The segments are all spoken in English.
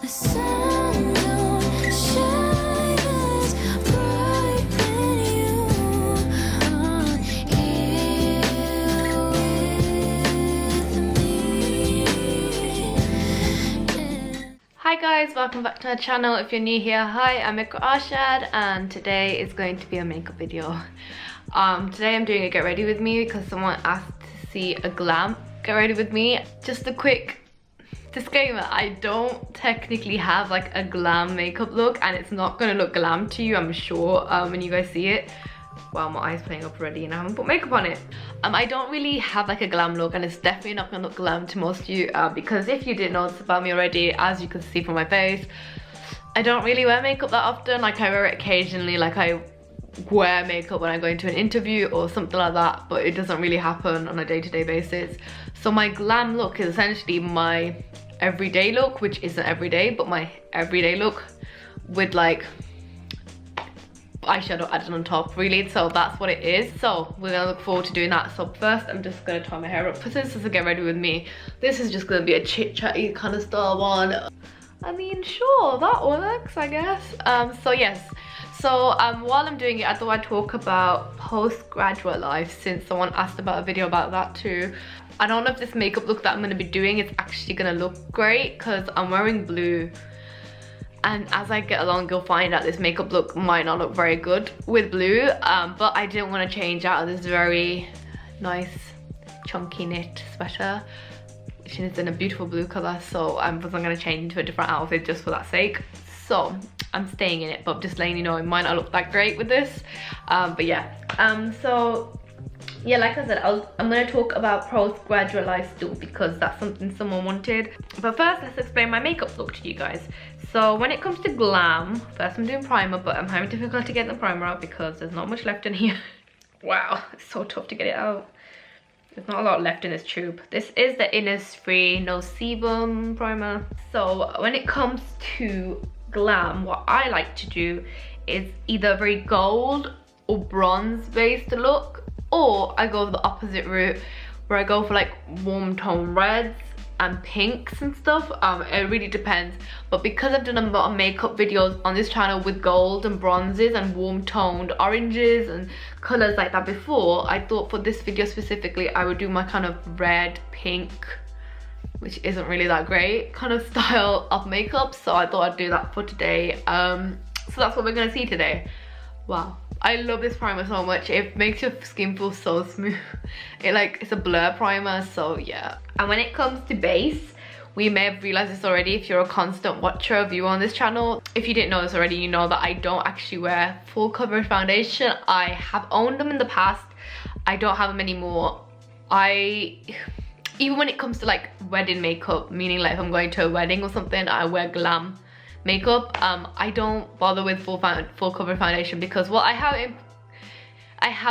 The sun don't shine as bright when you are here with me. Hi guys, welcome back to our channel. If you're new here, hi, I'm Iqra Arshad and today is going to be a makeup video. Today I'm doing a get ready with me because someone asked to see a glam get ready with me. Just a quick disclaimer, I don't technically have like a glam makeup look and it's not gonna look glam to you, I'm sure, when you guys see it. Wow, my eye's playing up already and I haven't put makeup on it. I don't really have like a glam look and it's definitely not gonna look glam to most of you because if you didn't know this about me already, as you can see from my face, I don't really wear makeup that often. Like I wear it occasionally, like I wear makeup when I go into an interview or something like that, but it doesn't really happen on a day-to-day basis. So my glam look is essentially my everyday look, which isn't everyday, but my everyday look with like eyeshadow added on top, really. So that's what it is. So we're gonna look forward to doing that. So first I'm just gonna tie my hair up. Since this is a get ready with me, this is just gonna be a chit-chatty kind of style one. I mean, sure, that works, I guess. So yes, so while I'm doing it, I thought I'd talk about postgraduate life since someone asked about a video about that too. I don't know if this makeup look that I'm going to be doing is actually going to look great because I'm wearing blue, and as I get along you'll find out this makeup look might not look very good with blue, but I didn't want to change out of this very nice chunky knit sweater which is in a beautiful blue color, so I wasn't going to change into a different outfit just for that sake. So I'm staying in it, but just letting you know it might not look that great with this, but yeah. So yeah, like I said, I'm going to talk about postgraduate life still because that's something someone wanted. But first, let's explain my makeup look to you guys. So when it comes to glam, first I'm doing primer, but I'm having difficulty getting the primer out because there's not much left in here. Wow, it's so tough to get it out. There's not a lot left in this tube. This is the Innisfree No Sebum primer. So when it comes to glam, what I like to do is either a very gold or bronze based look, or I go the opposite route where I go for like warm tone reds and pinks and stuff. It really depends, but because I've done a lot of makeup videos on this channel with gold and bronzes and warm toned oranges and colors like that before, I thought for this video specifically I would do my kind of red pink, which isn't really that great kind of style of makeup, so I thought I'd do that for today. So that's what we're gonna see today. Wow, I love this primer so much. It makes your skin feel so smooth. It's a blur primer, so yeah. And when it comes to base, we may have realized this already if you're a constant watcher or viewer on this channel. If you didn't know this already, you know that I don't actually wear full coverage foundation. I have owned them in the past. I don't have them anymore. Even when it comes to like wedding makeup, meaning like if I'm going to a wedding or something, I wear glam makeup. I don't bother with full coverage foundation because what I have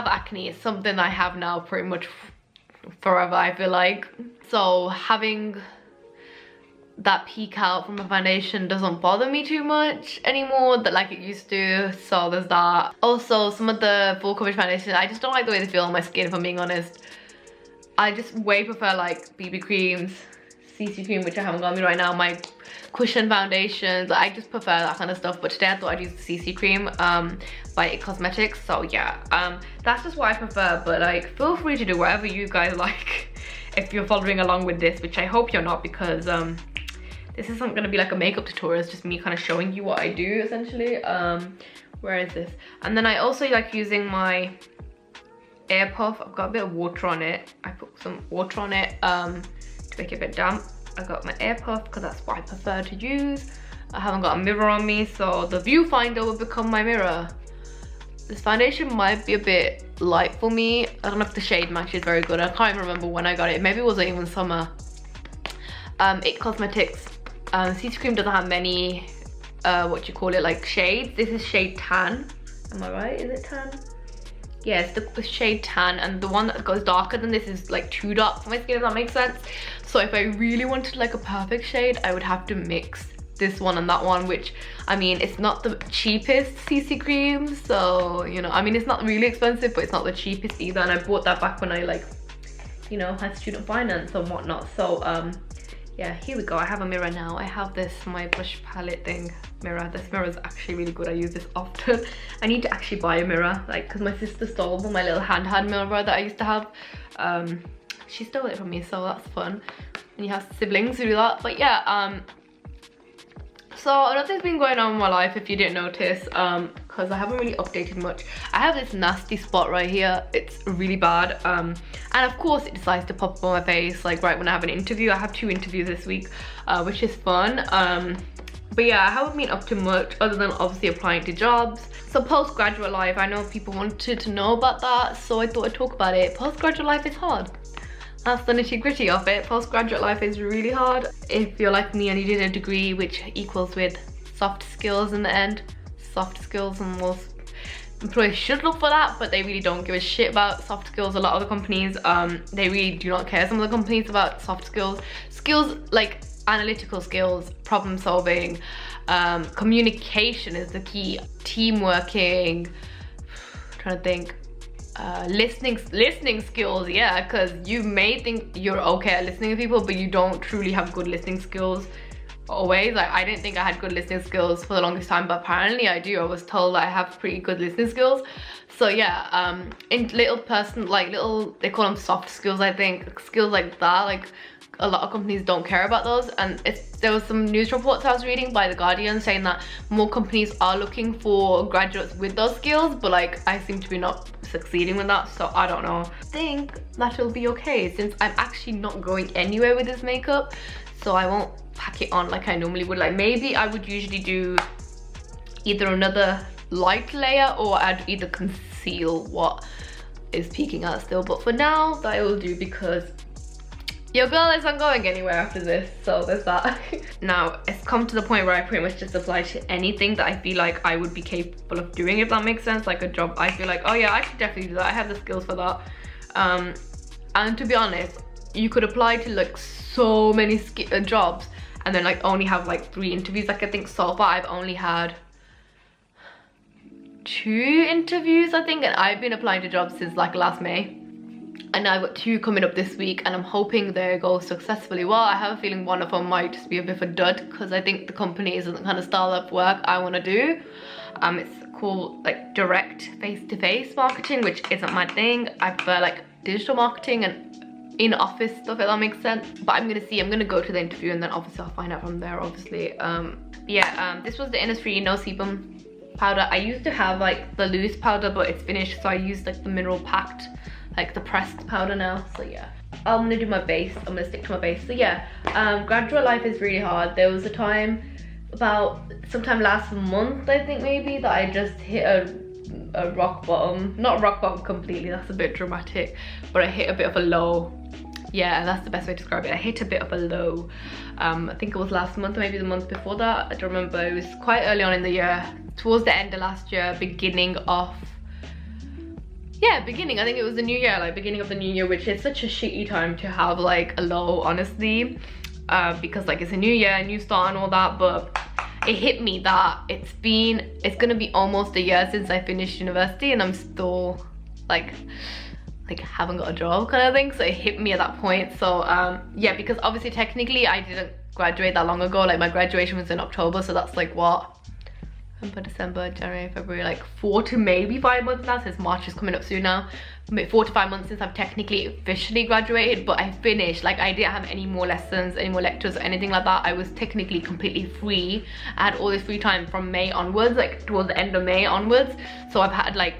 acne. It's something I have now pretty much forever, I feel like. So having that peek out from a foundation doesn't bother me too much anymore like it used to, so there's that. Also, some of the full coverage foundations, I just don't like the way they feel on my skin, if I'm being honest. I just way prefer like BB creams, CC cream, which I haven't got on me right now, my cushion foundations. I just prefer that kind of stuff, but today I thought I'd use the CC cream by It Cosmetics. So yeah, that's just what I prefer, but like feel free to do whatever you guys like if you're following along with this, which I hope you're not, because this isn't gonna be like a makeup tutorial. It's just me kind of showing you what I do essentially. Where is this? And then I also like using my air puff. I've got a bit of water on it. I put some water on it to make it a bit damp. I got my air puff because that's what I prefer to use. I haven't got a mirror on me, so the viewfinder will become my mirror. This foundation might be a bit light for me. I don't know if the shade match is very good. I can't even remember when I got it. Maybe it wasn't even summer. It Cosmetics CC cream doesn't have many what you call it, like shades. This is shade tan. Am I right? Is it tan? Yeah, it's the shade tan, and the one that goes darker than this is like too dark for my skin, if that makes sense. So if I really wanted like a perfect shade, I would have to mix this one and that one, which I mean, it's not the cheapest CC cream, so you know, I mean, it's not really expensive, but it's not the cheapest either, and I bought that back when I, like, you know, had student finance and whatnot. So yeah, here we go. I have a mirror now. I have this, my brush palette thing mirror. This mirror is actually really good. I use this often. I need to actually buy a mirror, like, because my sister stole my little handheld mirror that I used to have. She stole it from me, so that's fun. And you have siblings who do that. But yeah, so nothing's been going on in my life, if you didn't notice, because I haven't really updated much. I have this nasty spot right here. It's really bad, and of course it decides to pop up on my face like right when I have an interview. I have 2 interviews this week, which is fun. But yeah, I haven't been up to much other than obviously applying to jobs. So postgraduate life, I know people wanted to know about that, so I thought I'd talk about it. Postgraduate life is hard. That's the nitty gritty of it. Postgraduate life is really hard. If you're like me and you did a degree which equals with soft skills in the end. Soft skills, and most employers should look for that, but they really don't give a shit about soft skills. A lot of the companies, they really do not care, some of the companies, about soft skills. Skills like analytical skills, problem solving, communication is the key, team working, trying to think, listening skills, yeah, because you may think you're okay at listening to people, but you don't truly have good listening skills always. Like, I didn't think I had good listening skills for the longest time, but apparently I do. I was told that I have pretty good listening skills. So yeah, in little they call them soft skills, I think, skills like that. Like, a lot of companies don't care about those, and there was some news reports I was reading by The Guardian saying that more companies are looking for graduates with those skills, but like, I seem to be not succeeding with that, so I don't know. I think that'll be okay, since I'm actually not going anywhere with this makeup, so I won't pack it on like I normally would. Like, maybe I would usually do either another light layer, or I'd either conceal what is peeking out still, but for now that will do, because your girl isn't going anywhere after this, so there's that. Now, it's come to the point where I pretty much just apply to anything that I feel like I would be capable of doing, if that makes sense. Like a job, I feel like, oh yeah, I could definitely do that. I have the skills for that. And to be honest, you could apply to like so many jobs and then like only have like 3 interviews. Like, I think so far I've only had 2 interviews, I think, and I've been applying to jobs since like last May. And I've got 2 coming up this week, and I'm hoping they go successfully well. I have a feeling one of them might just be a bit of a dud, because I think the company isn't the kind of style of work I want to do. It's called like direct face-to-face marketing, which isn't my thing. I prefer like digital marketing and in-office stuff, if that makes sense. But I'm gonna go to the interview, and then obviously I'll find out from there, obviously. This was the Innisfree No Sebum powder. I used to have like the loose powder, but it's finished, so I used like the mineral packed, like the pressed powder now. So yeah, I'm gonna do my base. I'm gonna stick to my base. So yeah, graduate life is really hard. There was a time about sometime last month, I think maybe, that I just hit a rock bottom. Not rock bottom completely, that's a bit dramatic, but I hit a bit of a low. Yeah, that's the best way to describe it. I hit a bit of a low. I think it was last month or maybe the month before that. I don't remember. It was quite early on in the year, towards the end of last year, beginning, I think it was the new year, like beginning of the new year, which is such a shitty time to have like a low, honestly, because like it's a new year, new start and all that. But it hit me that it's gonna be almost a year since I finished university, and I'm still like haven't got a job kind of thing. So it hit me at that point. So yeah, because obviously technically I didn't graduate that long ago. Like, my graduation was in October, so that's like what, December, January, February, like 4 to maybe 5 months now, since March is coming up soon now. 4 to 5 months since I've technically officially graduated, but I finished. Like, I didn't have any more lessons, any more lectures or anything like that. I was technically completely free. I had all this free time from May onwards, like towards the end of May onwards. So I've had like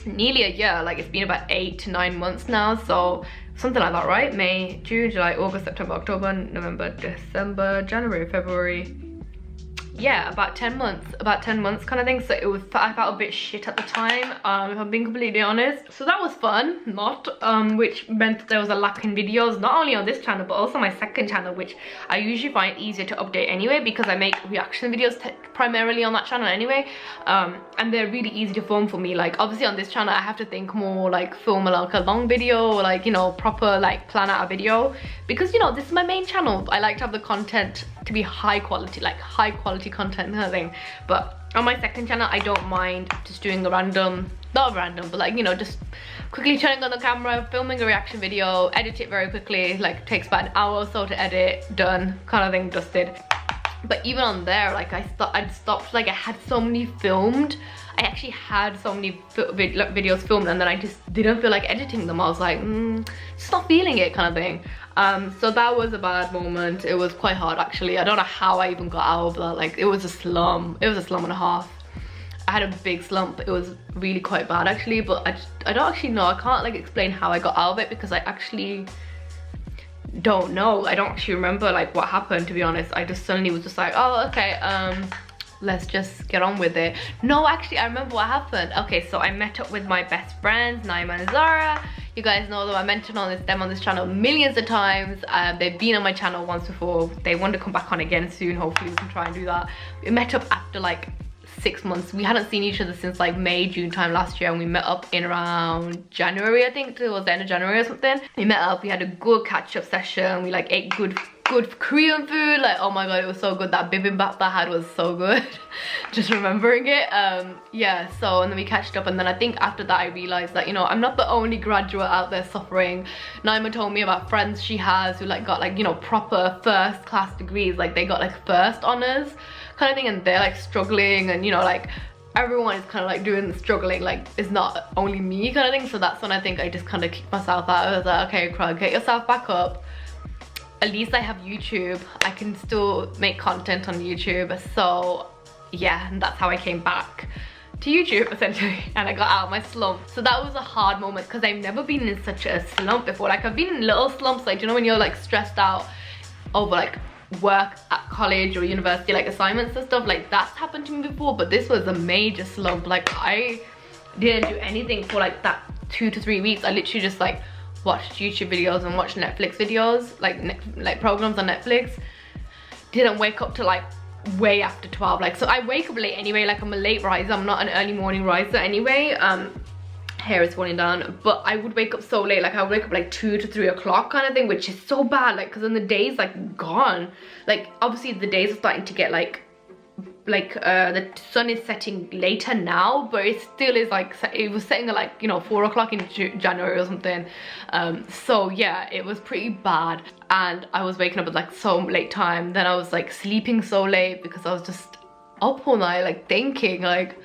nearly a year. Like, it's been about 8 to 9 months now, so something like that, right? May, June, July, August, September, October, November, December, January, February. Yeah, about 10 months kind of thing. So I felt a bit shit at the time, if I'm being completely honest. So that was fun, which meant there was a lack in videos, not only on this channel but also my second channel, which I usually find easier to update anyway, because I make reaction videos primarily on that channel anyway, and they're really easy to film for me. Like, obviously on this channel I have to think more, like film like a long video, or like, you know, proper like plan out a video, because, you know, this is my main channel. I like to have the content to be high quality, like high quality content kind of thing. But on my second channel I don't mind just doing a random, not random, but like, you know, just quickly turning on the camera, filming a reaction video, edit it very quickly, like takes about an hour or so to edit, done, kind of thing, dusted. But even on there, like I'd stopped, like I had so many filmed. I actually had so many videos filmed, and then I just didn't feel like editing them. I was like, just not feeling it, kind of thing. So that was a bad moment. It was quite hard, actually. I don't know how I even got out of that. Like, it was a slump. It was a slump and a half. I had a big slump. It was really quite bad, actually, but I don't actually know. I can't like explain how I got out of it, because I actually don't know. I don't actually remember like what happened, to be honest. I just suddenly was just like, oh, okay, let's just get on with it. No, actually, I remember what happened. Okay, so I met up with my best friends, Naima and Zara. You guys know them. I mentioned them on this channel millions of times. They've been on my channel once before. They want to come back on again soon. Hopefully we can try and do that. We met up after like 6 months. We hadn't seen each other since like May, June time last year, and we met up in around January, I think. It was the end of January or something. We met up, we had a good catch-up session. We like ate good Korean food. Like, oh my god, it was so good. That bibimbap that I had was so good. Just remembering it. Yeah, so, and then we catched up, and then I think after that I realized that, you know, I'm not the only graduate out there suffering. Naima told me about friends she has who like got like, you know, proper first class degrees, like they got like first honors kind of thing, and they're like struggling, and you know, like everyone is kind of like doing the struggling, like it's not only me kind of thing. So that's when I think I just kind of kicked myself out. I was like, okay, Iqra, get yourself back up. At least I have YouTube. I can still make content on YouTube. So yeah, and that's how I came back to YouTube essentially, and I got out of my slump. So that was a hard moment, because I've never been in such a slump before. Like, I've been in little slumps, like, you know, when you're like stressed out over like work at college or university, like assignments and stuff, like that's happened to me before. But this was a major slump. Like, I didn't do anything for like that 2 to 3 weeks. I literally just like watched YouTube videos and watched Netflix videos, like programs on Netflix. Didn't wake up till like way after 12. Like, so I wake up late anyway. Like, I'm a late riser. I'm not an early morning riser anyway. Hair is falling down, but I would wake up so late. Like, I would wake up like 2 to 3 o'clock kind of thing, which is so bad. Like, because then the day's like gone. Like, obviously the days are starting to get like the sun is setting later now, but it still is like, it was setting at like, you know, 4 o'clock in January or something. So yeah, it was pretty bad, and I was waking up at like so late time. Then I was like sleeping so late because I was just up all night, like thinking like,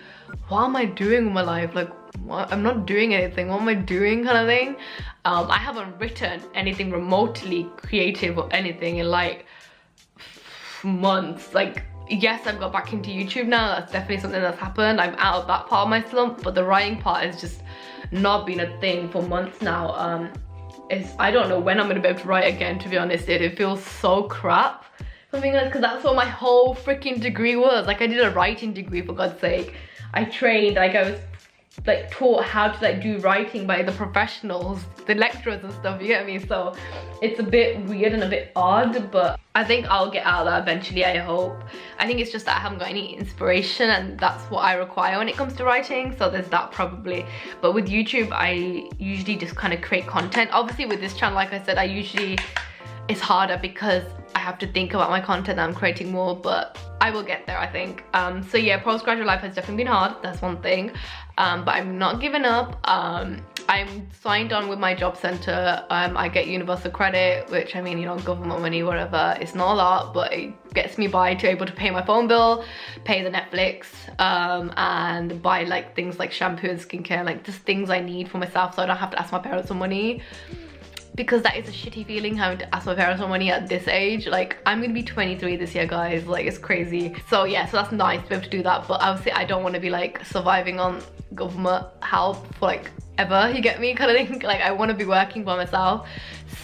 what am I doing with my life? Like, what? I'm not doing anything. What am I doing, kind of thing. I haven't written anything remotely creative or anything in like months. Like, yes, I've got back into YouTube now. That's definitely something that's happened. I'm out of that part of my slump, but the writing part has just not been a thing for months now. I don't know when I'm gonna be able to write again, to be honest. It feels so crap, because that's what my whole freaking degree was. Like, I did a writing degree, for God's sake. I trained, like I was like taught how to like do writing by the professionals, the lecturers and stuff, you get me? So it's a bit weird and a bit odd, but I think I'll get out of that eventually, I hope. I think it's just that I haven't got any inspiration, and that's what I require when it comes to writing, so there's that probably. But with YouTube, I usually just kind of create content. Obviously with this channel, like I said, it's harder because I have to think about my content that I'm creating more, but I will get there, I think. So yeah, postgraduate life has definitely been hard, that's one thing. But I'm not giving up. I'm signed on with my job center. I get universal credit, which, I mean, you know, government money, whatever. It's not a lot, but it gets me by to able to pay my phone bill, pay the Netflix, and buy like things like shampoo and skincare, like just things I need for myself, so I don't have to ask my parents for money. Because that is a shitty feeling, having to ask my parents for money at this age. Like, I'm gonna be 23 this year, guys. Like, it's crazy. So yeah, so that's nice to be able to do that, but obviously I don't want to be like surviving on government help for like ever, you get me, kind of thing. Like, I want to be working by myself.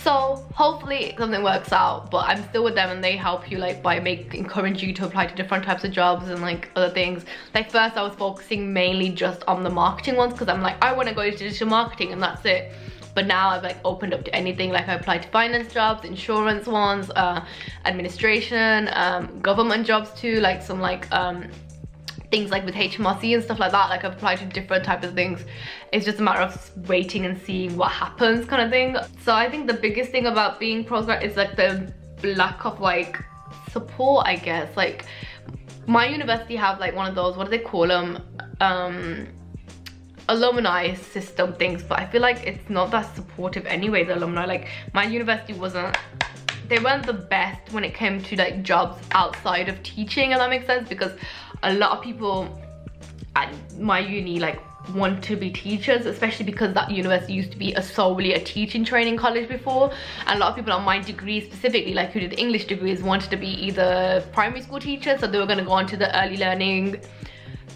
So hopefully something works out, but I'm still with them, and they help you like by encourage you to apply to different types of jobs and like other things. Like, first I was focusing mainly just on the marketing ones, because I'm like, I want to go into digital marketing and that's it. But now I've like opened up to anything. Like, I applied to finance jobs, insurance ones, administration, government jobs too, like some like things like with HMRC and stuff like that. Like, I've applied to different types of things. It's just a matter of waiting and seeing what happens, kind of thing. So I think the biggest thing about being postgrad is like the lack of like support, I guess. Like, my university have like one of those, what do they call them, alumni system things, but I feel like it's not that supportive anyway, the alumni. Like my university they weren't the best when it came to like jobs outside of teaching, if that makes sense, because a lot of people at my uni like want to be teachers, especially because that university used to be solely a teaching training college before, and a lot of people on my degree specifically, like who did English degrees, wanted to be either primary school teachers, so they were going to go on to the early learning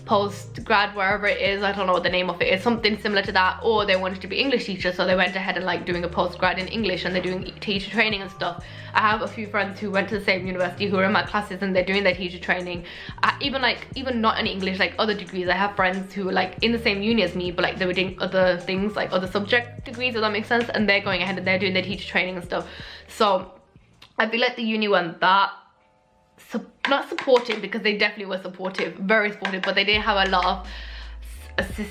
post-grad, wherever it is, I don't know what the name of it is, something similar to that, or they wanted to be English teachers, so they went ahead and like doing a post-grad in English, and they're doing teacher training and stuff. I have a few friends who went to the same university who are in my classes, and they're doing their teacher training. Even not in English, like other degrees. I have friends who are like in the same uni as me, but like they were doing other things, like other subject degrees, if that makes sense, and they're going ahead and they're doing their teacher training and stuff. So I feel like the uni went that not supportive, because they definitely were supportive, very supportive, but they didn't have a lot of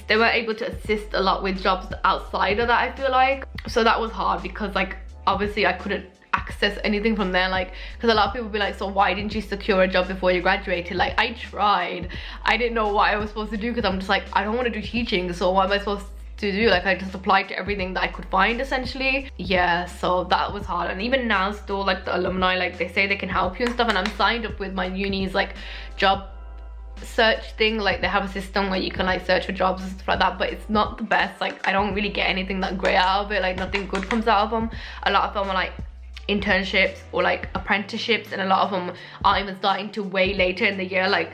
they were able to assist a lot with jobs outside of that, I feel like. So that was hard, because like obviously I couldn't access anything from there, like, because a lot of people be like, so why didn't you secure a job before you graduated? Like, I tried, I didn't know what I was supposed to do, because I'm just like, I don't want to do teaching, so what am I supposed to do? Like, I just applied to everything that I could find, essentially. Yeah, so that was hard. And even now still, like the alumni, like they say they can help you and stuff, and I'm signed up with my uni's like job search thing. Like they have a system where you can like search for jobs and stuff like that, but it's not the best. Like I don't really get anything that great out of it, like nothing good comes out of them. A lot of them are like internships or like apprenticeships, and a lot of them aren't even starting to way later in the year, like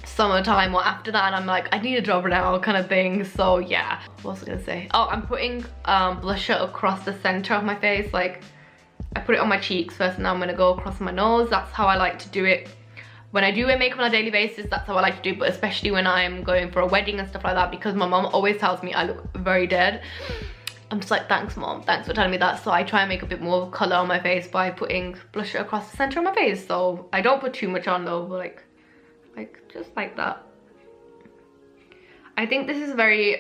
summertime or after that, and I'm like, I need a job now kind of thing. So yeah, what was I gonna say? Oh, I'm putting blusher across the center of my face. Like I put it on my cheeks first, and now I'm gonna go across my nose. That's how I like to do it when I do wear makeup on a daily basis. That's how I like to do, but especially when I'm going for a wedding and stuff like that, because my mom always tells me I look very dead. I'm just like, thanks mom, thanks for telling me that. So I try and make a bit more color on my face by putting blusher across the center of my face. So I don't put too much on though, but like just like that. I think this is very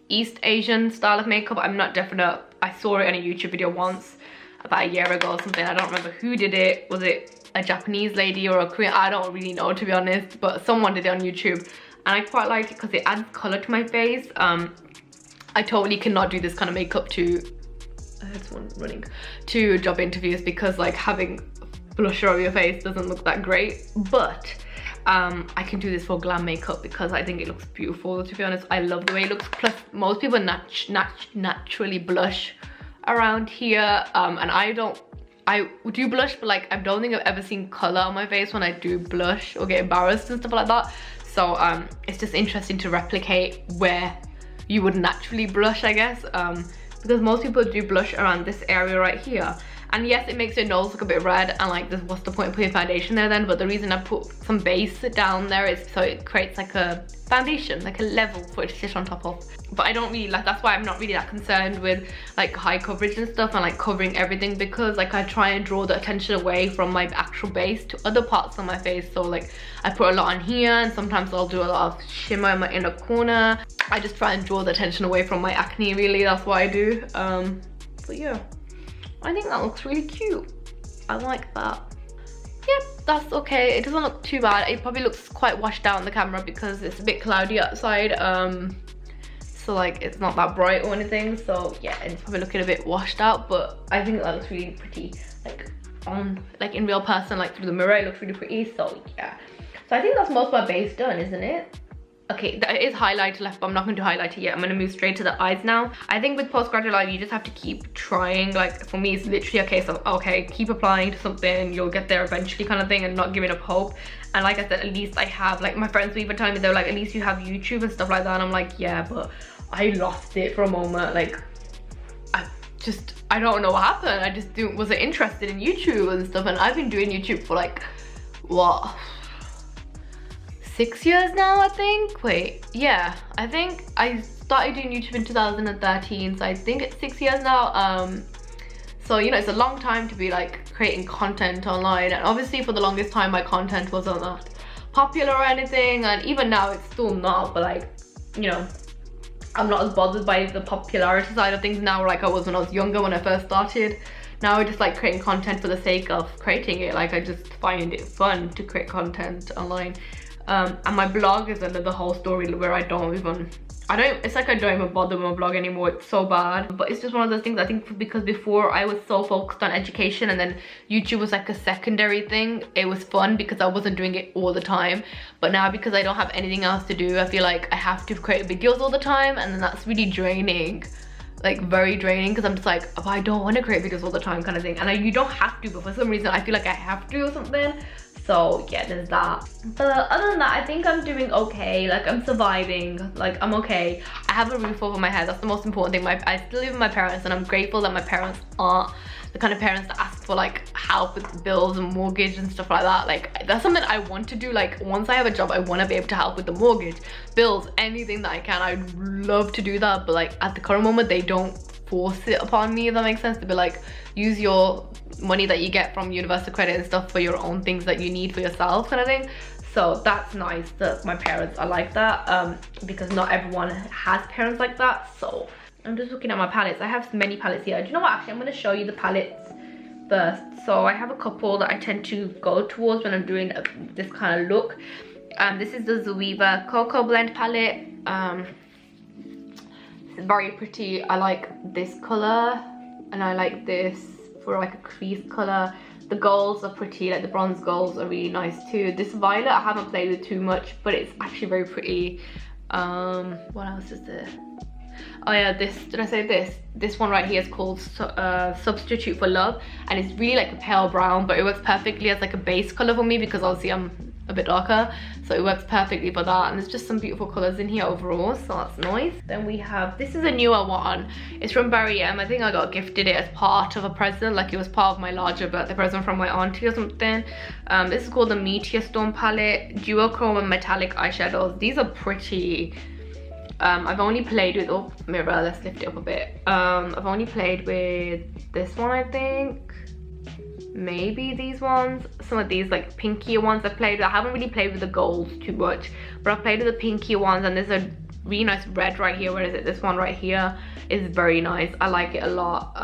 East Asian style of makeup. I'm not definite. I saw it in a YouTube video once about a year ago or something. I don't remember who did it. Was it a Japanese lady or a Korean? I don't really know, to be honest, but someone did it on YouTube, and I quite like it because it adds color to my face. I totally cannot do this kind of makeup to job interviews, because like having blusher on your face doesn't look that great, but I can do this for glam makeup because I think it looks beautiful, to be honest. I love the way it looks. Plus most people naturally blush around here, and I do blush, but like I don't think I've ever seen color on my face when I do blush or get embarrassed and stuff like that. So it's just interesting to replicate where you would naturally blush, I guess, because most people do blush around this area right here. And yes, it makes your nose look a bit red, and like this, what's the point of putting foundation there then? But the reason I put some base down there is so it creates like a foundation, like a level for it to sit on top of. But I don't really like, that's why I'm not really that concerned with like high coverage and stuff and like covering everything, because like I try and draw the attention away from my actual base to other parts of my face. So like I put a lot on here, and sometimes I'll do a lot of shimmer in my inner corner. I just try and draw the attention away from my acne, really. That's what I do. But yeah, I think that looks really cute. I like that. Yep, that's okay. It doesn't look too bad. It probably looks quite washed out on the camera because it's a bit cloudy outside. So like it's not that bright or anything. So yeah, it's probably looking a bit washed out, but I think that looks really pretty. Like in real person, like through the mirror, it looks really pretty. So yeah. So I think that's most of my base done, isn't it? Okay, there is highlighter left, but I'm not going to highlight it yet. I'm going to move straight to the eyes now. I think with postgraduate life, you just have to keep trying. Like for me, it's literally a case of, okay, keep applying to something, you'll get there eventually kind of thing, and not giving up hope. And like I said, at least I have, like my friends were even telling me, they were like, at least you have YouTube and stuff like that. And I'm like, yeah, but I lost it for a moment. Like I don't know what happened. I just wasn't interested in YouTube and stuff. And I've been doing YouTube for like, what? 6 years now, I think. Wait, yeah, I think I started doing YouTube in 2013, so I think it's 6 years now. So you know, it's a long time to be like creating content online, and obviously for the longest time my content wasn't that popular or anything, and even now it's still not, but like, you know, I'm not as bothered by the popularity side of things now like I was when I was younger, when I first started. Now I just like creating content for the sake of creating it. Like I just find it fun to create content online. And my blog is another whole story where it's like I don't even bother with my blog anymore. It's so bad, but it's just one of those things. I think because before I was so focused on education, and then YouTube was like a secondary thing. It was fun because I wasn't doing it all the time, but now because I don't have anything else to do, I feel like I have to create videos all the time, and then that's really draining, like very draining, because I'm just like, oh, I don't want to create videos all the time kind of thing. And you don't have to, but for some reason I feel like I have to or something. So yeah, there's that. But other than that, I think I'm doing okay. Like, I'm surviving. Like, I'm okay. I have a roof over my head. That's the most important thing. I still live with my parents, and I'm grateful that my parents aren't the kind of parents that ask for like help with bills and mortgage and stuff like that. Like, that's something I want to do. Like, once I have a job, I want to be able to help with the mortgage, bills, anything that I can. I'd love to do that, but like at the current moment, they don't force it upon me, if that makes sense. To be like, use your money that you get from universal credit and stuff for your own things that you need for yourself, kind of thing. So that's nice that my parents are like that, because not everyone has parents like that. So I'm just looking at my palettes. I have many palettes here. Do you know what, actually I'm going to show you the palettes first. So I have a couple that I tend to go towards when I'm doing this kind of look. This is the Zoeva Cocoa Blend palette. It's very pretty. I like this color, and I like this for like a crease color. The golds are pretty, like the bronze golds are really nice too. This violet I haven't played with too much, but it's actually very pretty. What else is there? Oh yeah, did I say this one right here is called Substitute for Love, and it's really like a pale brown, but it works perfectly as like a base color for me because obviously I'm a bit darker, so it works perfectly for that. And there's just some beautiful colors in here overall, so that's nice. Then we have, this is a newer one. It's from GRWM. I think I got gifted it as part of a present, like it was part of my larger birthday present from my auntie or something. This is called the Meteor Storm palette, duochrome and metallic eyeshadows. These are pretty. I've only played with, oh mirror, let's lift it up a bit. I've only played with this one, I think, maybe these ones, some of these like pinkier ones I've played with. I haven't really played with the golds too much, but I've played with the pinkier ones, and there's a really nice red right here. Where is it? This one right here is very nice. I like it a lot.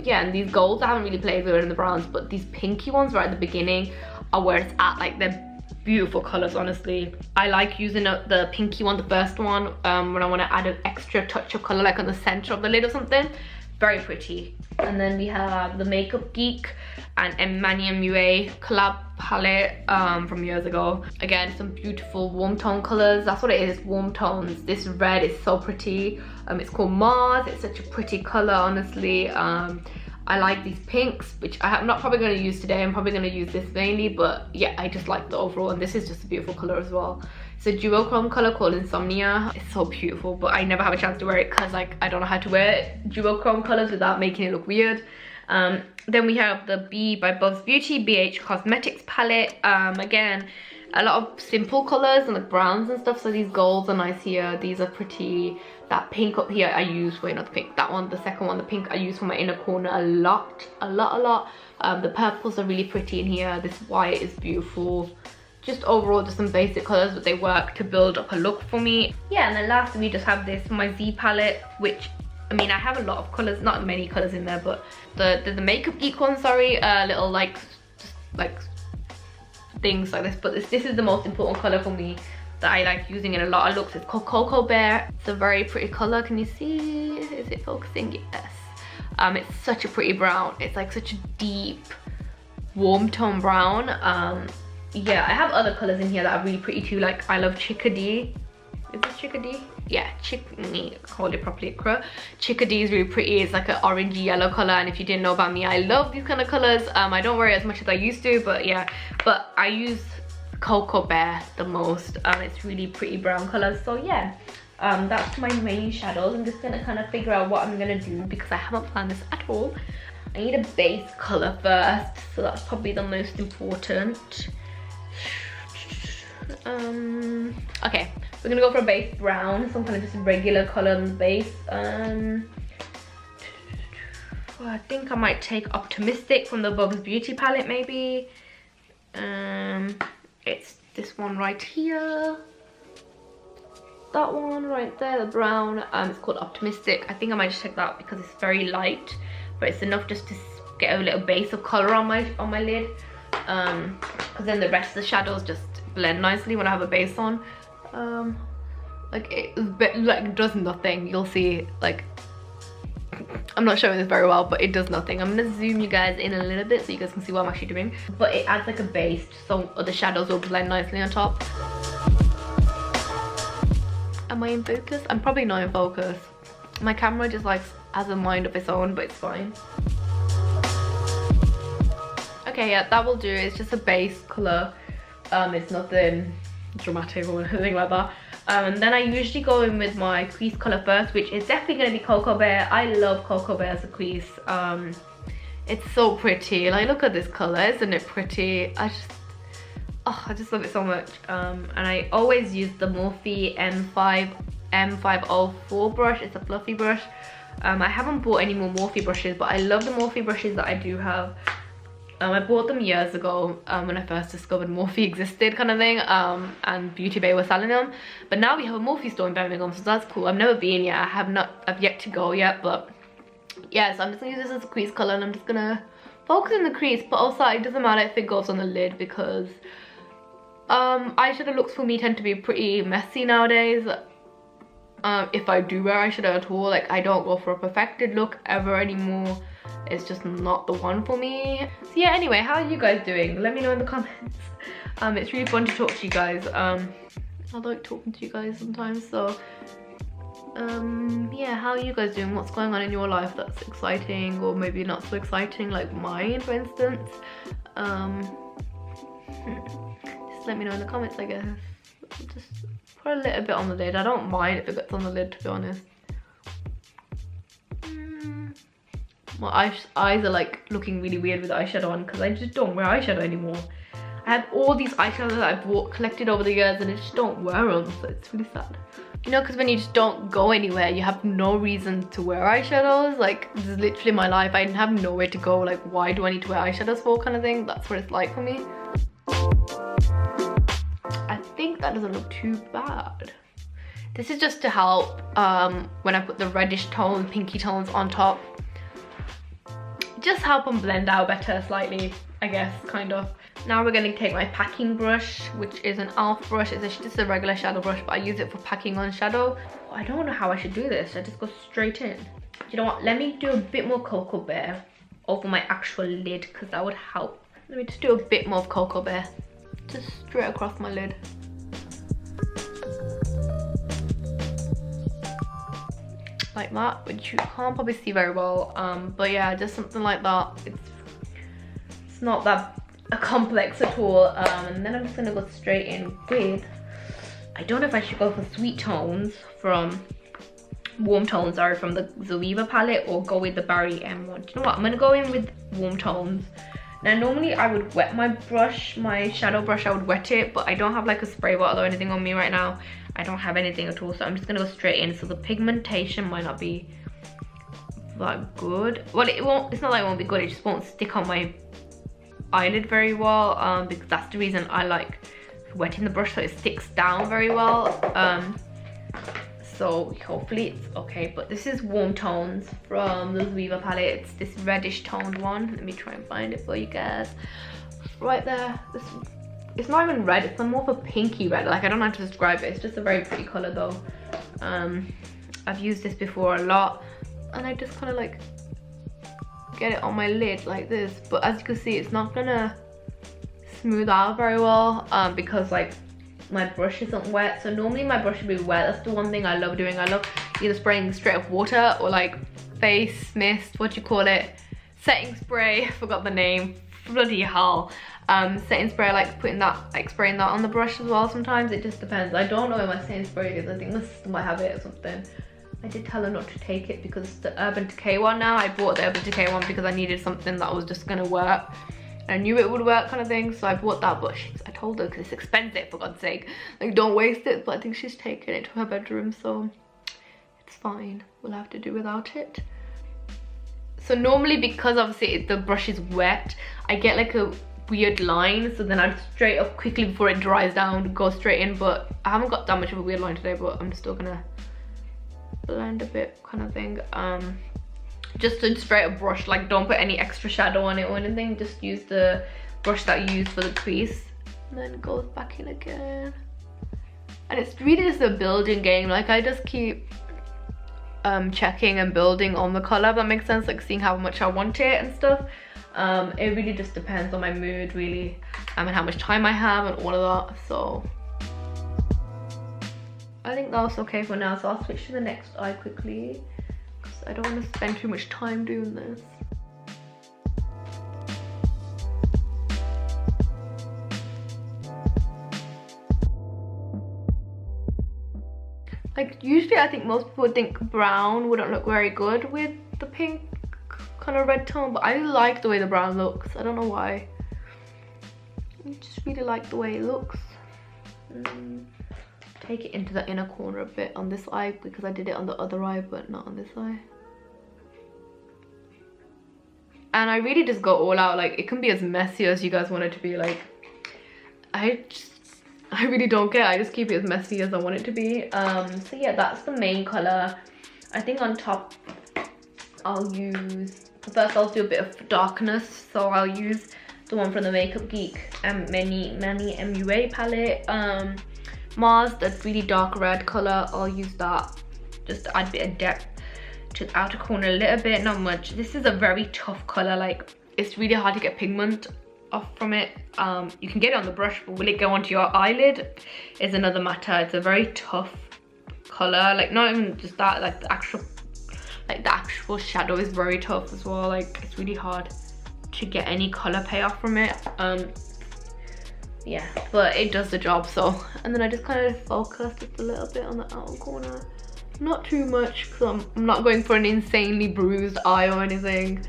Yeah, and these golds I haven't really played with in the browns, but these pinky ones right at the beginning are where it's at. Like, they're beautiful colors, honestly. I like using the pinky one, the first one, when I want to add an extra touch of color, like on the center of the lid or something. Very pretty. And then we have the Makeup Geek and Emmanuel Mue collab palette from years ago. Again, some beautiful warm tone colors. That's what it is, warm tones. This red is so pretty. It's called Mars. It's such a pretty color, honestly. I like these pinks, which I'm not probably going to use today. I'm probably going to use this mainly, but yeah, I just like the overall, and this is just a beautiful color as well. It's a duochrome color called Insomnia. It's so beautiful, but I never have a chance to wear it because like I don't know how to wear duochrome colors without making it look weird. Then we have the B by Bubs Beauty BH Cosmetics palette. Again, a lot of simple colors and like browns and stuff. So these golds are nice here. These are pretty. That pink up here I use, wait, not the pink, that one, the second one, the pink I use for my inner corner a lot. The purples are really pretty in here. This white is beautiful. Just overall, just some basic colors, but they work to build up a look for me. Yeah, and then lastly we just have this, my Z palette, which, I mean, I have a lot of colors, not many colors in there, but the Makeup Geek one, sorry, little like, just like things like this, but this is the most important color for me that I like using in a lot of looks. It's called Cocoa Bear. It's a very pretty color. Can you see? Is it focusing? Yes. It's such a pretty brown. It's like such a deep, warm tone brown. Yeah, I have other colors in here that are really pretty too. Like, I love Chickadee. Is this Chickadee? Yeah, call it properly, Iqra. Chickadee is really pretty. It's like an orangey yellow color, and if you didn't know about me, I love these kind of colors. I don't wear it as much as I used to, but yeah. But I use Cocoa Bear the most. It's really pretty brown colors. So yeah, that's my main shadows. I'm just gonna kind of figure out what I'm gonna do because I haven't planned this at all. I need a base color first, so that's probably the most important. Okay, we're gonna go for a base brown, some kind of just regular color on the base. Well, I think I might take Optimistic from the Bubs Beauty palette, maybe. It's this one right here, that one right there, the brown. It's called Optimistic. I think I might just take that because it's very light, but it's enough just to get a little base of color on my lid. Because then the rest of the shadows just blend nicely when I have a base on. Like it does nothing. You'll see, like, I'm not showing this very well, but it does nothing. I'm gonna zoom you guys in a little bit so you guys can see what I'm actually doing. But it adds like a base, so the shadows will blend nicely on top. Am I in focus? I'm probably not in focus. My camera just like has a mind of its own, but it's fine. Okay, yeah, that will do. It's just a base color. It's nothing dramatic or anything like that. And then I usually go in with my crease color first, which is definitely going to be Cocoa Bear. I love Cocoa Bear as a crease. It's so pretty. Like, look at this color, isn't it pretty? I just love it so much. And I always use the Morphe M504 brush. It's a fluffy brush. I haven't bought any more Morphe brushes, but I love the Morphe brushes that I do have. I bought them years ago when I first discovered Morphe existed, kind of thing, and Beauty Bay was selling them. But now we have a Morphe store in Birmingham, so that's cool. I've never been yet. I've yet to go yet, but yeah. So I'm just gonna use this as a crease color, and I'm just gonna focus on the crease. But also, it doesn't matter if it goes on the lid because eyeshadow looks for me tend to be pretty messy nowadays. If I do wear eyeshadow at all, like, I don't go for a perfected look ever anymore. It's just not the one for me. So yeah, anyway, how are you guys doing? Let me know in the comments. It's really fun to talk to you guys. I like talking to you guys sometimes. So yeah, how are you guys doing? What's going on in your life that's exciting or maybe not so exciting, like mine, for instance? Just let me know in the comments, I guess. Just put a little bit on the lid. I don't mind if it gets on the lid, to be honest. My eyes are like looking really weird with eyeshadow on because I just don't wear eyeshadow anymore. I have all these eyeshadows that I've collected over the years and I just don't wear them, so it's really sad. You know, because when you just don't go anywhere, you have no reason to wear eyeshadows. Like, this is literally my life. I have nowhere to go. Like, why do I need to wear eyeshadows for, kind of thing? That's what it's like for me. I think that doesn't look too bad. This is just to help when I put the reddish tone, pinky tones on top. Just help them blend out better slightly, I guess, kind of. Now we're going to take my packing brush, which is an e.l.f. brush. It's just a regular shadow brush, but I use it for packing on shadow. I don't know how I should do this. I just go straight in. You know what? Let me do a bit more Cocoa Bear over my actual lid, because that would help. Let me just do a bit more of Cocoa Bear. Just straight across my lid. Like that, which you can't probably see very well, but yeah, just something like that. It's not that complex at all. And then I'm just gonna go straight in with, I don't know if I should go for sweet tones from warm tones, sorry, from the Zoeva palette, or go with the Barry M1. Do you know what, I'm gonna go in with warm tones. Now normally I would wet my brush, my shadow brush, I would wet it, but I don't have like a spray bottle or anything on me right now. I don't have anything at all, so I'm just gonna go straight in. So the pigmentation might not be that good. Well, it won't, it's not like it won't be good, it just won't stick on my eyelid very well, because that's the reason I like wetting the brush, so it sticks down very well. So hopefully it's okay. But this is warm tones from the Zoeva palette. It's this reddish toned one. Let me try and find it for you guys. Right there. This, it's not even red, it's more of a pinky red. Like, I don't know how to describe it. It's just a very pretty color though. I've used this before a lot, and I just kind of like get it on my lid like this. But as you can see, it's not gonna smooth out very well, because like my brush isn't wet. So normally my brush should be wet. That's the one thing I love doing. I love either spraying straight up water or like face mist, what do you call it, setting spray, I forgot the name, bloody hell. Setting spray, I like putting that, like spraying that on the brush as well sometimes. It just depends. I don't know where my setting spray is. I think my sister might have it or something. I did tell her not to take it because the Urban Decay one now. I bought the Urban Decay one because I needed something that was just gonna work. I knew it would work, kind of thing, so I bought that, but I told her because it's expensive, for God's sake. Like, don't waste it, but I think she's taken it to her bedroom, so it's fine. We'll have to do without it. So normally, because obviously the brush is wet, I get like a weird line, so then I'd straight up quickly before it dries down, go straight in, but I haven't got that much of a weird line today, but I'm still gonna blend a bit, kind of thing. Just a straight up brush, like don't put any extra shadow on it or anything, just use the brush that you use for the crease. and then it goes back in again. And it's really just a building game. Like I just keep checking and building on the color, if that makes sense, like seeing how much I want it and stuff. It really just depends on my mood really, and how much time I have and all of that. So I think that's okay for now, so I'll switch to the next eye quickly because I don't want to spend too much time doing this. Like usually I think most people would think brown wouldn't look very good with the pink kind of red tone, but I like the way the brown looks. I don't know why. I just really like the way it looks. Take it into the inner corner a bit on this eye because I did it on the other eye but not on this eye. And I really just go all out. Like it can be as messy as you guys want it to be. Like I really don't care. I just keep it as messy as I want it to be. So yeah, that's the main color. I think on top I'll use, first I'll do a bit of darkness, so I'll use the one from the Makeup Geek Many MUA palette. Mars, that really dark red color, I'll use that just to add a bit of depth to the outer corner a little bit, not much. This is a very tough color. Like it's really hard to get pigment off from it. You can get it on the brush, but will it go onto your eyelid is another matter. It's a very tough color. Like not even just that, like the actual shadow is very tough as well. Like it's really hard to get any color payoff from it. Yeah, but it does the job. So, and then I just kind of focus just a little bit on the outer corner, not too much because I'm not going for an insanely bruised eye or anything.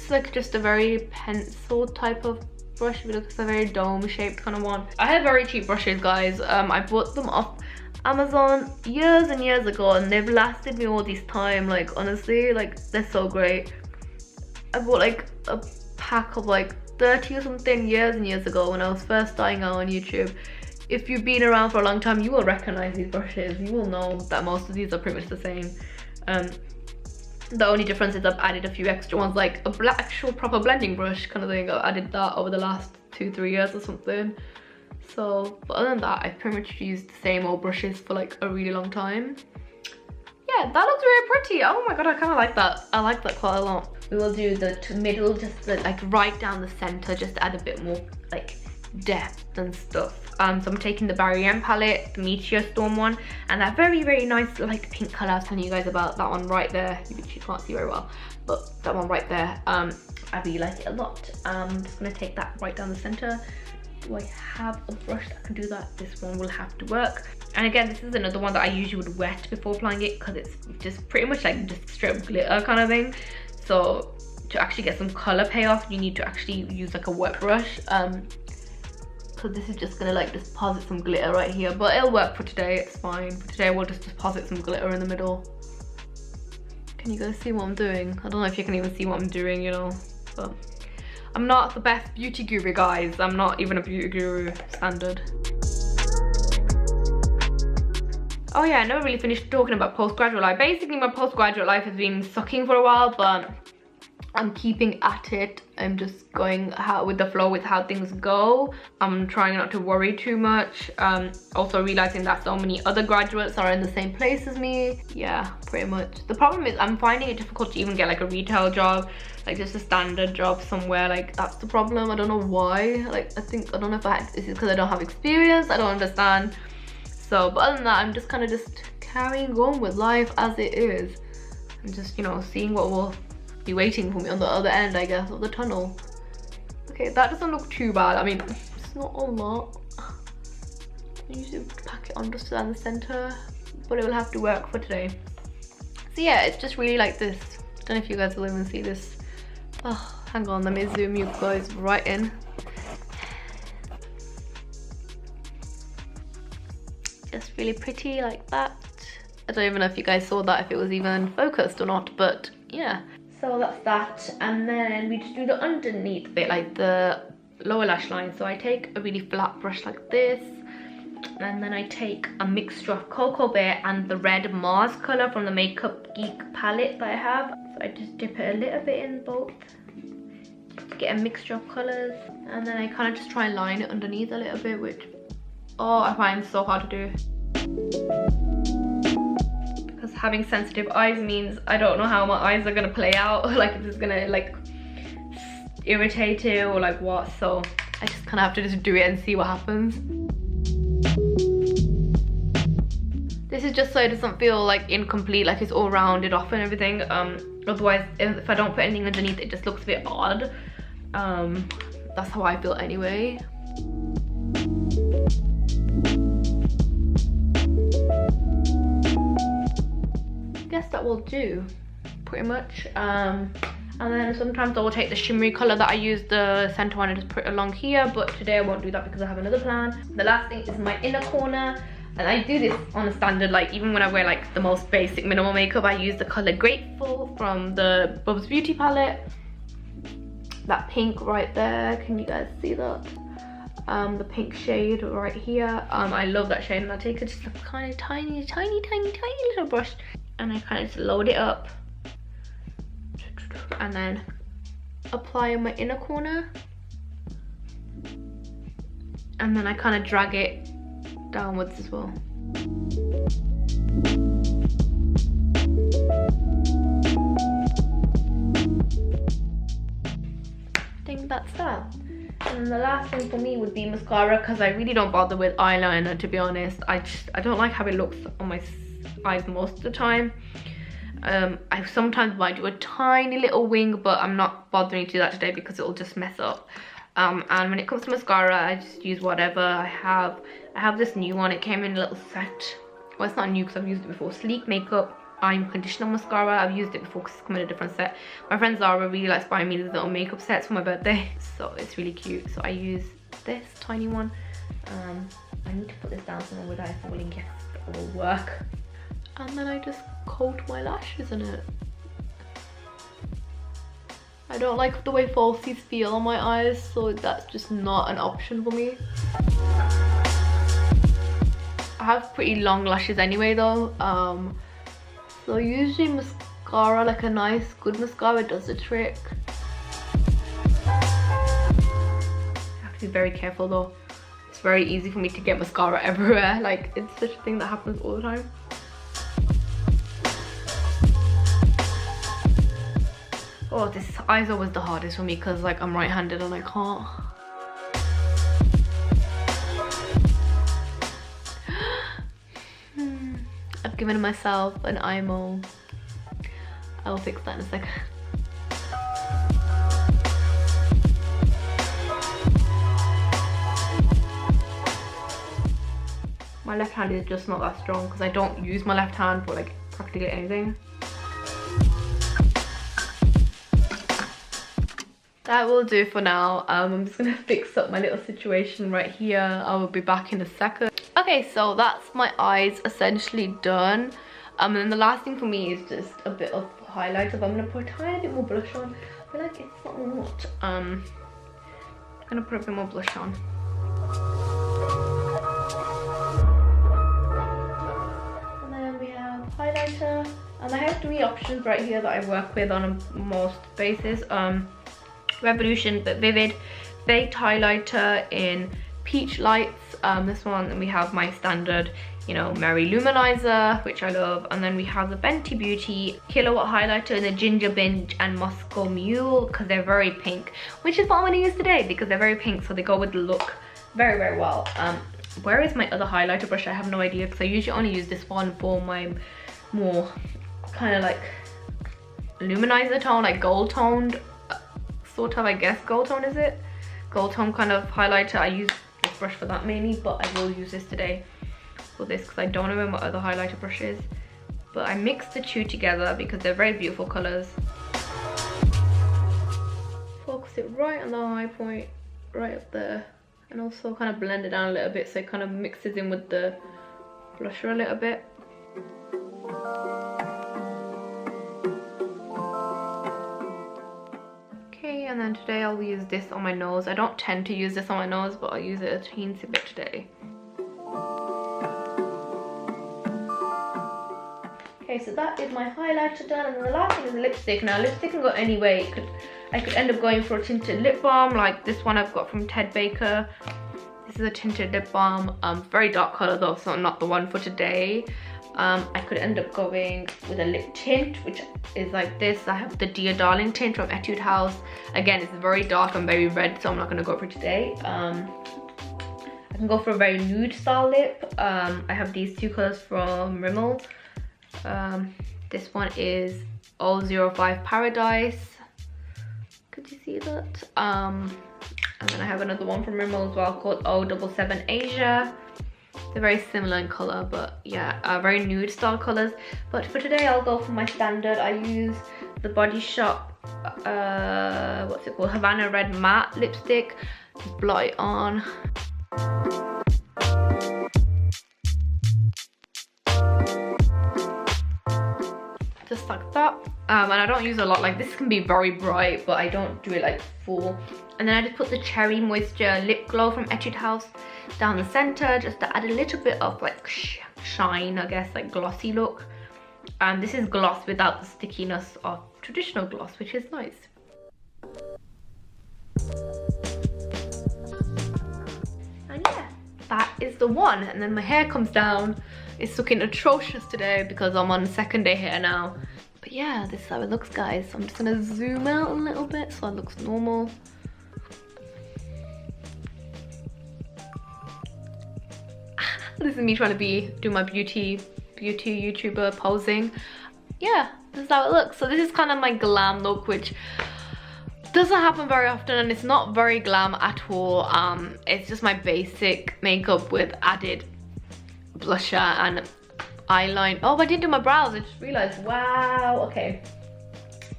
Like just a very pencil type of brush. If you look, it's a very dome shaped kind of one. I have very cheap brushes, guys. I bought them off Amazon years and years ago and they've lasted me all this time. Like honestly, like they're so great. I bought like a pack of like 30 or something years and years ago when I was first starting out on YouTube. If you've been around for a long time, you will recognize these brushes. You will know that most of these are pretty much the same. The only difference is I've added a few extra ones, like a actual proper blending brush kind of thing. I've added that over the last 2-3 years or something. So, but other than that, I've pretty much used the same old brushes for like a really long time. Yeah, that looks really pretty. Oh my god, I kind of like that. I like that quite a lot. We will do the middle, just the, like right down the center, just to add a bit more like depth and stuff. So I'm taking the GRWM palette, the Meteor Storm one, and that very nice like pink color I was telling you guys about, that one right there. You can't see very well, but that one right there, I really like it a lot. I'm just gonna take that right down the center. Do I have a brush that can do that? This one will have to work. And again, this is another one that I usually would wet before applying it because it's just pretty much like just straight up glitter kind of thing. So to actually get some color payoff, you need to actually use like a wet brush. Because this is just gonna like deposit some glitter right here, but it'll work for today. It's fine. For today, we'll just deposit some glitter in the middle. Can you guys see what I'm doing? I don't know if you can even see what I'm doing, you know, but I'm not the best beauty guru, guys. I'm not even a beauty guru standard. Oh yeah, I never really finished talking about postgraduate life. Basically, my postgraduate life has been sucking for a while, but I'm keeping at it. I'm just going with the flow with how things go. I'm trying not to worry too much. Also realizing that so many other graduates are in the same place as me. Yeah, pretty much. The problem is I'm finding it difficult to even get like a retail job, like just a standard job somewhere. Like that's the problem. I don't know why. Like I don't know if this is because I don't have experience. I don't understand. So, but other than that, I'm just kind of just carrying on with life as it is. And just, you know, seeing what will be waiting for me on the other end, I guess, of the tunnel. Okay, that doesn't look too bad. I mean, it's not a lot. I usually pack it on just down the center, but it will have to work for today. So yeah, it's just really like this. Don't know if you guys will even see this. Oh, hang on, let me zoom you guys right in. Just really pretty like that. I don't even know if you guys saw that, if it was even focused or not, but yeah. So that's that, and then we just do the underneath bit, like the lower lash line. So I take a really flat brush like this, And then I take a mixture of Cocoa Bear and the red Mars colour from the Makeup Geek palette that I have. So I just dip it a little bit in both to get a mixture of colours. And then I kind of just try and line it underneath a little bit, which, oh, I find so hard to do. Because having sensitive eyes means I don't know how my eyes are going to play out. Like if it's going to like irritate it or like what. So I just kind of have to just do it and see what happens. This is just so it doesn't feel like incomplete, like it's all rounded off and everything. Otherwise, if I don't put anything underneath, it just looks a bit odd. That's how I feel anyway. I guess that will do, pretty much. And then sometimes I will take the shimmery colour that I used the center one and just put it along here, but today I won't do that because I have another plan. The last thing is my inner corner. And I do this on a standard, like even when I wear like the most basic minimal makeup, I use the colour Grateful from the Bubs Beauty palette. That pink right there, can you guys see that? The pink shade right here. I love that shade, and I take just a kind of tiny little brush and I kind of just load it up. And then apply on my inner corner. And then I kind of drag it downwards as well. I think that's that. And then the last thing for me would be mascara, because I really don't bother with eyeliner, to be honest. I don't like how it looks on my eyes most of the time. I sometimes might do a tiny little wing, but I'm not bothering to do that today because it'll just mess up. And when it comes to mascara, I just use whatever I have. I have this new one. It came in a little set. Well, it's not new because I've used it before. Sleek Makeup Eye Conditioner Mascara. I've used it before because it's come in a different set. My friend Zara really likes buying me little makeup sets for my birthday, so it's really cute. So I use this tiny one. I need to put this down somewhere with ice and willing guess it will work. And then I just coat my lashes in it. I don't like the way falsies feel on my eyes, so that's just not an option for me. I have pretty long lashes anyway though, so usually mascara, like a nice good mascara, does the trick. I have to be very careful though. It's very easy for me to get mascara everywhere, like it's such a thing that happens all the time. Oh, this eye is always the hardest for me because like I'm right-handed and I can't. I've given myself an eye mole. I will fix that in a second. My left hand is just not that strong because I don't use my left hand for like practically anything. That will do for now. I'm just gonna fix up my little situation right here. I will be back in a second. Okay, so that's my eyes essentially done. And then the last thing for me is just a bit of highlighter. But I'm gonna put a tiny bit more blush on. I feel like it's not a lot. I'm gonna put a bit more blush on. And then we have highlighter. And I have 3 options right here that I work with on most bases. Revolution but Vivid Baked Highlighter in Peach Lights. This one, and we have my standard, you know, Merry Luminizer, which I love. And then we have the Fenty Beauty Kilowatt Highlighter in the Ginger Binge and Moscow Mule, because they're very pink, which is what I'm going to use today because they're very pink, so they go with the look very, very well. Where is my other highlighter brush? I have no idea because I usually only use this one for my more kind of like luminizer tone, like gold toned sort of, I guess gold tone is it? Gold tone kind of highlighter. I use this brush for that mainly, but I will use this today for this because I don't know where my other highlighter brush is. But I mixed the 2 together because they're very beautiful colours. Focus it right on the high point, right up there, and also kind of blend it down a little bit so it kind of mixes in with the blusher a little bit. And then today I'll use this on my nose. I don't tend to use this on my nose, but I'll use it a teensy bit today. Okay, so that is my highlighter done, and then the last thing is lipstick. Now lipstick can go any way. I could end up going for a tinted lip balm, like this one I've got from Ted Baker. This is a tinted lip balm, very dark color though, so not the one for today. I could end up going with a lip tint, which is like this. I have the Dear Darling tint from Etude House. Again, it's very dark and very red, so I'm not gonna go for it today. I can go for a very nude style lip. I have these two colors from Rimmel. This one is 005 Paradise. Could you see that? And then I have another one from Rimmel as well called 077 Asia. They're very similar in color, but yeah, very nude style colors. But for today, I'll go for my standard. I use the Body Shop, what's it called? Havana Red Matte lipstick. Just blot it on. Just like that. And I don't use a lot. Like, this can be very bright, but I don't do it like full. And then I just put the Cherry Moisture Lip Glow from Etude House down the center, just to add a little bit of like shine, I guess, like glossy look. And this is gloss without the stickiness of traditional gloss, which is nice. And yeah, that is the one. And then my hair comes down. It's looking atrocious today because I'm on second day hair now. But yeah, this is how it looks, guys. So I'm just gonna zoom out a little bit so it looks normal. This is me trying to do my beauty YouTuber posing. Yeah, this is how it looks. So this is kind of my glam look, which doesn't happen very often, and it's not very glam at all. It's just my basic makeup with added blusher and eyeliner. Oh, I didn't do my brows. I just realized. Wow. Okay,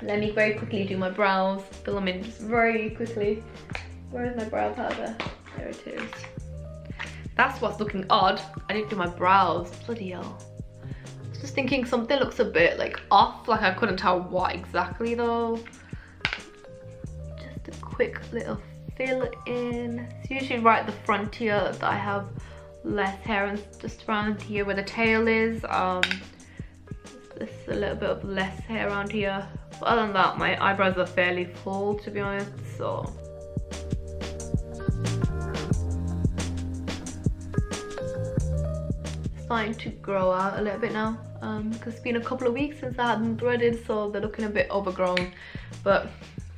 let me very quickly do my brows. Fill them in just very quickly. Where is my brow powder? There it is. That's what's looking odd. I didn't do my brows. Bloody hell. I was just thinking something looks a bit like off. Like I couldn't tell what exactly though. Just a quick little fill in. It's usually right at the front here that I have less hair, and just around here where the tail is. There's a little bit of less hair around here. But other than that, my eyebrows are fairly full, to be honest. So starting to grow out a little bit now, because it's been a couple of weeks since I had them threaded, so they're looking a bit overgrown. But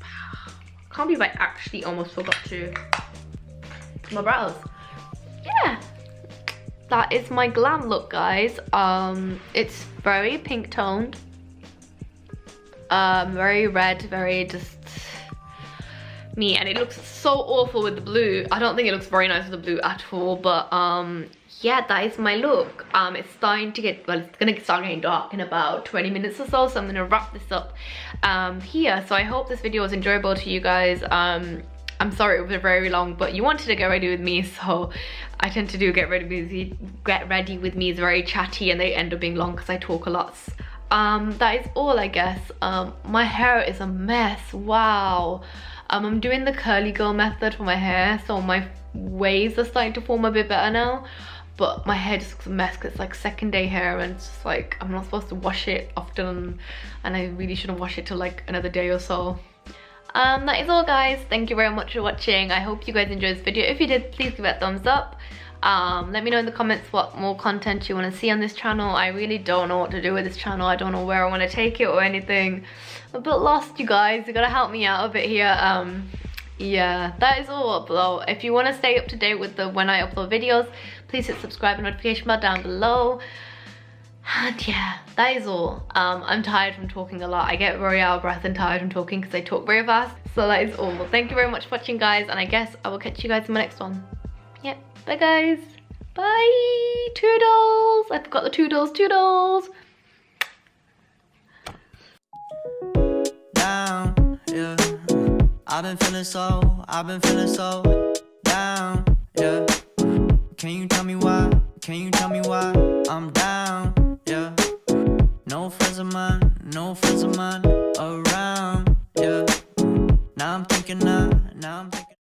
I can't believe I actually almost forgot to do my brows. Yeah, that is my glam look, guys. It's very pink toned, very red, very just me, and it looks so awful with the blue. I don't think it looks very nice with the blue at all, but yeah, that is my look. It's starting to get, well, it's gonna start getting dark in about 20 minutes or so, so I'm gonna wrap this up here. So I hope this video was enjoyable to you guys. I'm sorry it was very long, but you wanted to get ready with me, so I tend to do get ready with me is very chatty, and they end up being long because I talk a lot. That is all, I guess. My hair is a mess. Wow. I'm doing the curly girl method for my hair, so my waves are starting to form a bit better now, but my hair just looks a mess because it's like second day hair, and it's just like I'm not supposed to wash it often, and I really shouldn't wash it till like another day or so. That is all, guys. Thank you very much for watching. I hope you guys enjoyed this video. If you did, please give it a thumbs up. Let me know in the comments what more content you want to see on this channel. I really don't know what to do with this channel. I don't know where I want to take it or anything. I'm a bit lost, you guys. You gotta help me out a bit here. Yeah, that is all though. If you want to stay up to date with when I upload videos, please hit subscribe and notification bell down below. And yeah, that is all. I'm tired from talking a lot. I get very out of breath and tired from talking because I talk very fast. So that is all. Thank you very much for watching, guys, and I guess I will catch you guys in my next one. Yep, bye guys. Bye. Toodles. I forgot the toodles. Toodles. Down, yeah. I've been feeling so down, yeah. Can you tell me why? Can you tell me why I'm down, yeah? No friends of mine, no friends of mine.